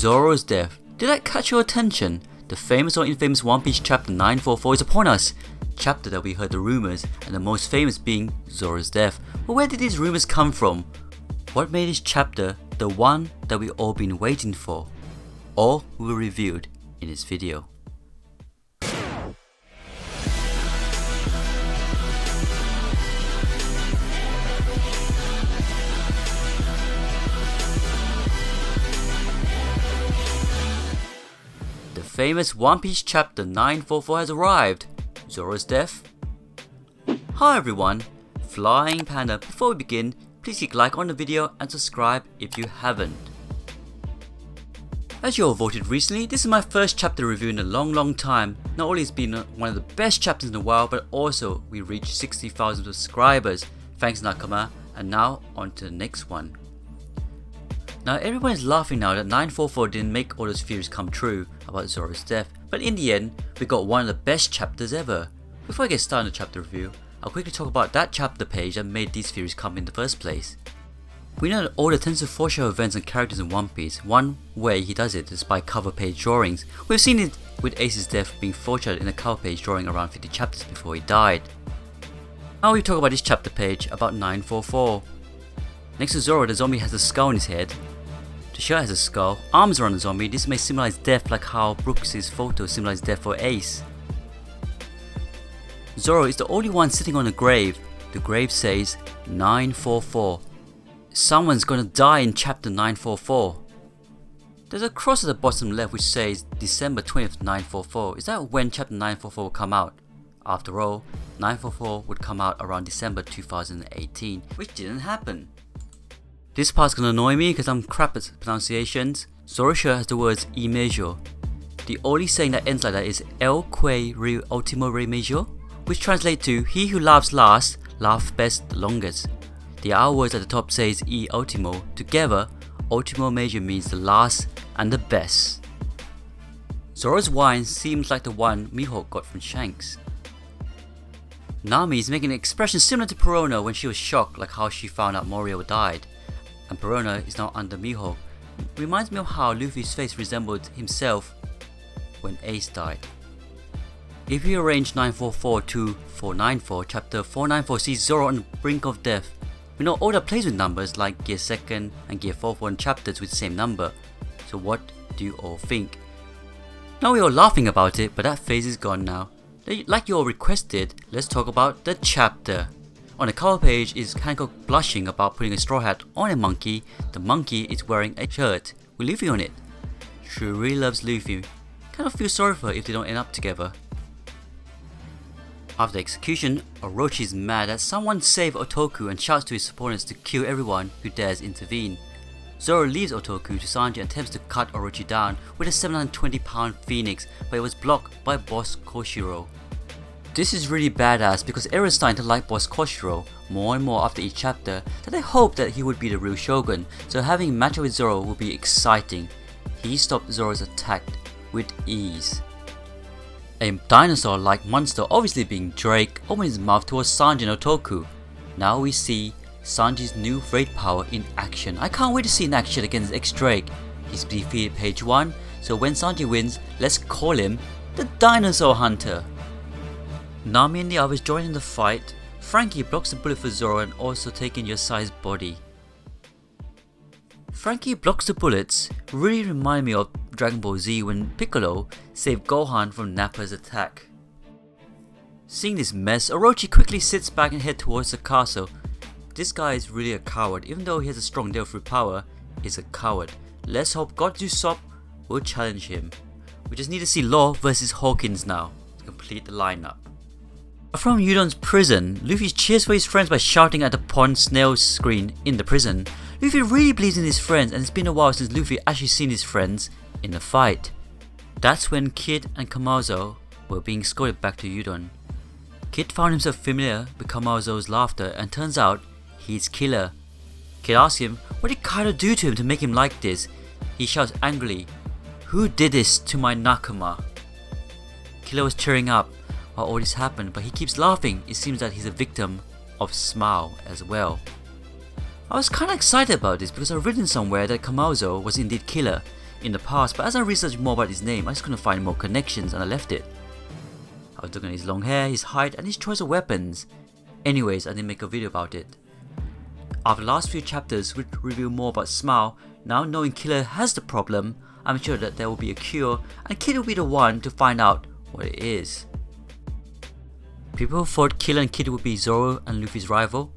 Zoros Death. Did that catch your attention? The famous or infamous One Piece chapter 944 is upon us. Chapter that we heard the rumors, and the most famous being Zoros Death. But where did these rumors come from? What made this chapter the one that we all been waiting for? All will be revealed in this video. The famous One Piece chapter 944 has arrived. Zoros Death. Hi everyone, Flying Panda. Before we begin, please click like on the video and subscribe if you haven't. As you all voted recently, this is my first chapter review in a long time. Not only has it been one of the best chapters in a while, but also we reached 60,000 subscribers. Thanks Nakama, and now on to the next one. Now everyone is laughing now that 944 didn't make all those theories come true about Zoros Death, but in the end, we got one of the best chapters ever. Before I get started on the chapter review, I'll quickly talk about that chapter page that made these theories come in the first place. We know that Oda tends to foreshadow events and characters in One Piece. One way he does it is by cover page drawings. We've seen it with Ace's death being foreshadowed in a cover page drawing around 50 chapters before he died. Now we talk about this chapter page about 944. Next to Zoro, the zombie has a skull on his head. The shirt has a skull, arms around the zombie. This may symbolize death like how Brooks' photo symbolized death for Ace. Zoro is the only one sitting on a grave. The grave says 944. Someone's gonna die in chapter 944. There's a cross at the bottom left which says December 20th 944. Is that when chapter 944 will come out? After all, 944 would come out around December 2018, which didn't happen. This part's gonna annoy me because I'm crap at pronunciations. Zoro's shirt has the words E major. The only saying that ends like that is El que re ultimo re major, which translates to he who laughs last, laughs best the longest. The R words at the top says E ultimo. Together, ultimo major means the last and the best. Zoro's wine seems like the one Mihawk got from Shanks. Nami is making an expression similar to Perona when she was shocked, like how she found out Morio died. And Perona is now under Mihawk. Reminds me of how Luffy's face resembled himself when Ace died. If we arrange 944 to 494, chapter 494 sees Zoro on the brink of death. We know Oda plays with numbers like Gear 2nd and Gear 4th chapters with the same number. So what do you all think? Now we're all laughing about it, but that phase is gone now. Like you all requested, let's talk about the chapter. On the cover page is Hancock blushing about putting a straw hat on a monkey. The monkey is wearing a shirt with Luffy on it. She really loves Luffy. Kind of feel sorry for her if they don't end up together. After the execution, Orochi is mad that someone saved Otoku and shouts to his opponents to kill everyone who dares intervene. Zoro leaves Otoku to Sanji and attempts to cut Orochi down with a 720-pound phoenix, but it was blocked by Boss Koshiro. This is really badass because everyone's starting to like Boss Koshiro more and more after each chapter, that I hope that he would be the real shogun, so having a matchup with Zoro will be exciting. He stopped Zoro's attack with ease. A dinosaur-like monster, obviously being Drake, opened his mouth towards Sanji and Otoku. Now we see Sanji's new raid power in action. I can't wait to see in action against X-Drake. He's defeated page 1, so when Sanji wins, let's call him the Dinosaur Hunter. Nami and the others join in the fight. Frankie blocks the bullet for Zoro and also taking Yosai's body. Frankie blocks the bullets really remind me of Dragon Ball Z when Piccolo saved Gohan from Nappa's attack. Seeing this mess, Orochi quickly sits back and heads towards the castle. This guy is really a coward. Even though he has a strong Devil Fruit power, he's a coward. Let's hope God Usopp will challenge him. We just need to see Law versus Hawkins now to complete the lineup. From Udon's prison, Luffy cheers for his friends by shouting at the pawn snail screen in the prison. Luffy really believes in his friends, and it's been a while since Luffy actually seen his friends in a fight. That's when Kid and Kamazo were being escorted back to Udon. Kid found himself familiar with Kamazo's laughter and turns out he's Killer. Kid asks him what did Kaido do to him to make him like this. He shouts angrily, "Who did this to my Nakama?" Killer was cheering up while all this happened, but he keeps laughing. It seems that he's a victim of Smile as well. I was kinda excited about this because I've written somewhere that Kamazo was indeed Killer. in the past, but as I researched more about his name, I just couldn't find more connections and I left it. I was looking at his long hair, his height, and his choice of weapons. Anyways, I didn't make a video about it. After the last few chapters, which reveal more about Smile, now knowing Killer has the problem, I'm sure that there will be a cure, and Kid will be the one to find out what it is. People thought Killer and Kid would be Zoro and Luffy's rival.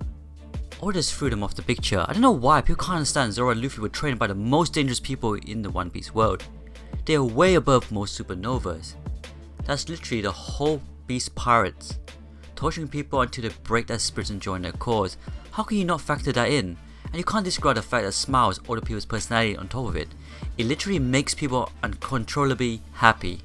Or just threw them off the picture. I don't know why people can't understand Zoro and Luffy were trained by the most dangerous people in the One Piece world. They are way above most supernovas. That's literally the whole Beast Pirates. Torturing people until they break their spirits and join their cause. How can you not factor that in? And you can't disregard the fact that Smile is all the people's personality on top of it. It literally makes people uncontrollably happy.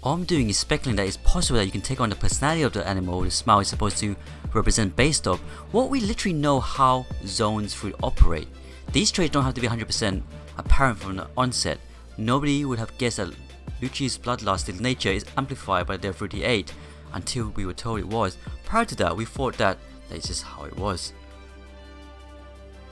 All I'm doing is speculating that it's possible that you can take on the personality of the animal the Smile is supposed to represent based off what we literally know how zones would operate. These traits don't have to be 100% apparent from the onset. Nobody would have guessed that Lucci's bloodlusted nature is amplified by the fruit he ate until we were told it was. Prior to that, we thought that is just how it was.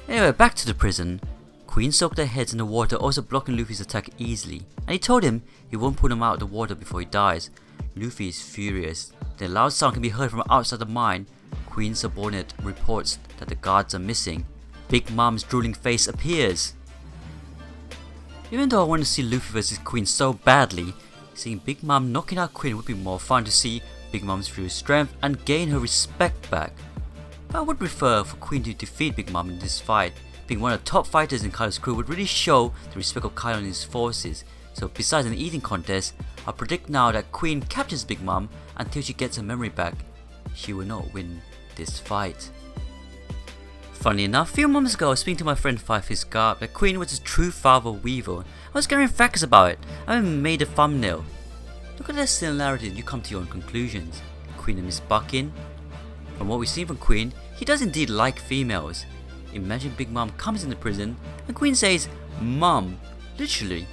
Anyway, back to the prison. Queen soaked their heads in the water, also blocking Luffy's attack easily, and he told him he won't put him out of the water before he dies. Luffy is furious. The loud sound can be heard from outside the mine. Queen's subordinate reports that the guards are missing. Big Mom's drooling face appears. Even though I want to see Luffy vs Queen so badly, seeing Big Mom knocking out Queen would be more fun to see Big Mom's true strength and gain her respect back. But I would prefer for Queen to defeat Big Mom in this fight. Being one of the top fighters in Kaido's crew would really show the respect of Kaido and his forces. So besides an eating contest, I predict now that Queen captures Big Mom until she gets her memory back. She will not win this fight. Funny enough, a few moments ago I was speaking to my friend Fife's Garp that Queen was his true father Weevil. I was gathering facts about it. I even made a thumbnail. Look at the similarities and you come to your own conclusions. Queen and Miss Buckin. From what we've seen from Queen, he does indeed like females. Imagine Big Mom comes into prison and Queen says, "Mom," literally,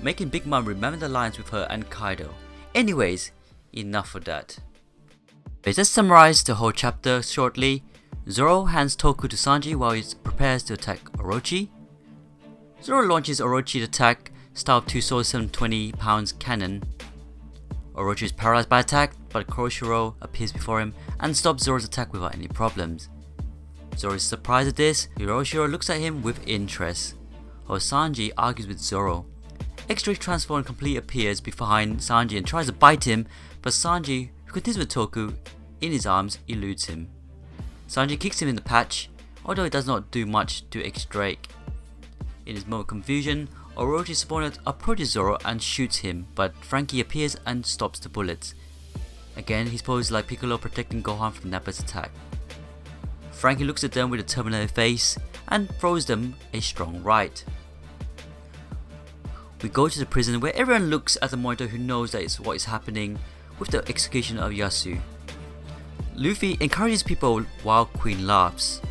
making Big Mom remember the lines with her and Kaido. Anyways, enough of that. Let's just summarize the whole chapter shortly. Zoro hands Toku to Sanji while he prepares to attack Orochi. Zoro launches Orochi's attack style 2 swords 720 pounds cannon. Orochi is paralyzed by attack, but Kuroshiro appears before him and stops Zoro's attack without any problems. Zoro is surprised at this. Kuroshiro looks at him with interest, while Sanji argues with Zoro. X-Ray Transform Complete appears behind Sanji and tries to bite him, but Sanji, who continues with Toku in his arms, eludes him. Sanji kicks him in the patch, although it does not do much to X-Drake. In his moment of confusion, Orochi's subordinate approaches Zoro and shoots him, but Frankie appears and stops the bullets. Again, he's posed like Piccolo protecting Gohan from Nappa's attack. Frankie looks at them with a terminated face and throws them a strong right. We go to the prison where everyone looks at the monitor who knows that it's what is happening with the execution of Yasu. Luffy encourages people while Queen laughs.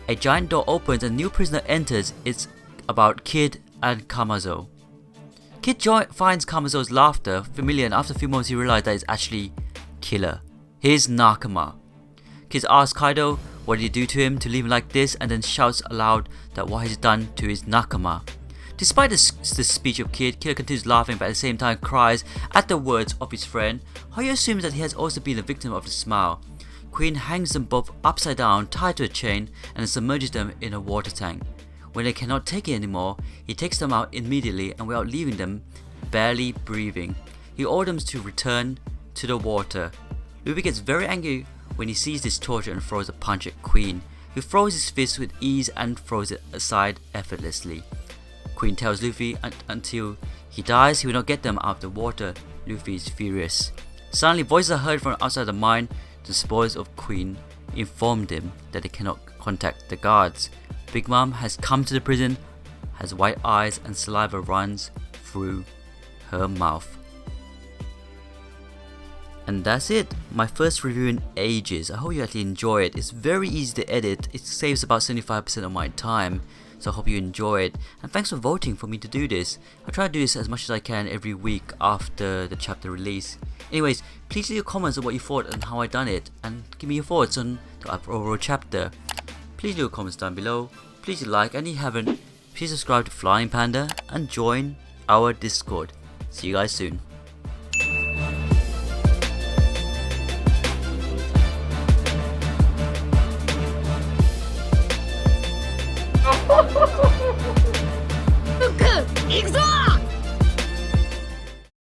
A giant door opens and a new prisoner enters. It's about Kid and Kamazo. Kid finds Kamazo's laughter familiar and after a few moments he realizes that it's actually Killer, his Nakama. Kid asks Kaido what did he do to him to leave him like this and then shouts aloud that what he's done to his Nakama. Despite the speech of Kid, Killer continues laughing but at the same time cries at the words of his friend, how he assumes that he has also been a victim of the smile. Queen hangs them both upside down, tied to a chain, and submerges them in a water tank. When they cannot take it anymore, he takes them out immediately and without leaving them, barely breathing. He orders them to return to the water. Luffy gets very angry when he sees this torture and throws a punch at Queen, who throws his fist with ease and throws it aside effortlessly. Queen tells Luffy until he dies he will not get them out of the water. Luffy is furious. Suddenly voices are heard from outside the mine. The spoilers of Queen informed him that they cannot contact the guards. Big Mom has come to the prison, has white eyes and saliva runs through her mouth. And that's it, my first review in ages. I hope you actually enjoy it. It's very easy to edit, it saves about 75% of my time. So I hope you enjoy it, and thanks for voting for me to do this. I try to do this as much as I can every week after the chapter release. Anyways, please leave your comments on what you thought and how I done it, and give me your thoughts on the overall chapter. Please leave your comments down below, please like, and if you haven't, be please subscribe to Flying Panda and join our Discord. See you guys soon.